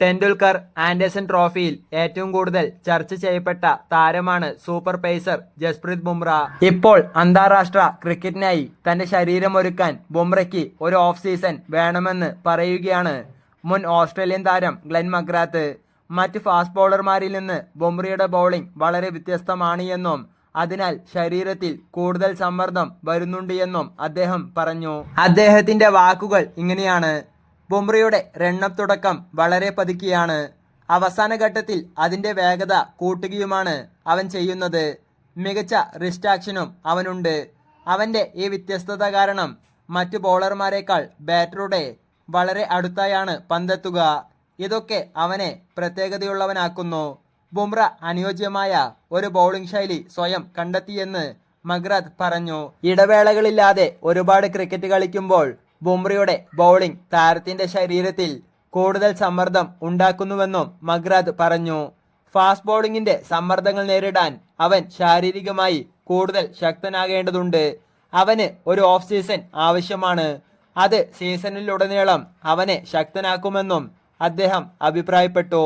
Tendulkar Anderson ട്രോഫിയിൽ ഏറ്റവും കൂടുതൽ ചർച്ച ചെയ്യപ്പെട്ട താരമാണ് സൂപ്പർ പേസർ ജസ്പ്രീത് ബുംറ. ഇപ്പോൾ അന്താരാഷ്ട്ര ക്രിക്കറ്റിനായി തന്റെ ശരീരമൊരുക്കാൻ ബുംറയ്ക്ക് ഒരു ഓഫ് സീസൺ വേണമെന്ന് പറയുകയാണ് മുൻ ഓസ്ട്രേലിയൻ താരം ഗ്ലെൻ മക്രാത്ത്. മറ്റ് ഫാസ്റ്റ് ബൗളർമാരിൽ നിന്ന് ബുംറയുടെ ബൗളിംഗ് വളരെ വ്യത്യസ്തമാണ് എന്നും അതിനാൽ ശരീരത്തിൽ കൂടുതൽ സമ്മർദ്ദം വരുന്നുണ്ട് എന്നും അദ്ദേഹം പറഞ്ഞു. അദ്ദേഹത്തിന്റെ വാക്കുകൾ ഇങ്ങനെയാണ്: ബുംറയുടെ റണ്ണപ്പ് തുടക്കം വളരെ പതുക്കെയാണ്. അവസാന ഘട്ടത്തിൽ അതിന്റെ വേഗത കൂട്ടുകയുമാണ് അവൻ ചെയ്യുന്നത്. മികച്ച റിസ്റ്റ് ആക്ഷനും അവനുണ്ട്. അവന്റെ ഈ വ്യത്യസ്തത കാരണം മറ്റു ബൗളർമാരെക്കാൾ ബാറ്ററുടെ വളരെ അടുത്തായാണ് പന്തെത്തുക. ഇതൊക്കെ അവനെ പ്രത്യേകതയുള്ളവനാക്കുന്നു. ബുംറ അനുയോജ്യമായ ഒരു ബൗളിംഗ് ശൈലി സ്വയം കണ്ടെത്തിയെന്ന് മക്രാത്ത് പറഞ്ഞു. ഇടവേളകളില്ലാതെ ഒരുപാട് ക്രിക്കറ്റ് കളിക്കുമ്പോൾ ബുംറയുടെ ബൗളിംഗ് താരത്തിന്റെ ശരീരത്തിൽ കൂടുതൽ സമ്മർദ്ദം ഉണ്ടാക്കുന്നുവെന്നും മക്രാത്ത് പറഞ്ഞു. ഫാസ്റ്റ് ബൗളിംഗിന്റെ സമ്മർദ്ദങ്ങൾ നേരിടാൻ അവൻ ശാരീരികമായി കൂടുതൽ ശക്തനാകേണ്ടതുണ്ട്. അവന് ഒരു ഓഫ് സീസൺ ആവശ്യമാണ്. അത് സീസണിലുടനീളം അവനെ ശക്തനാക്കുമെന്നും അദ്ദേഹം അഭിപ്രായപ്പെട്ടു.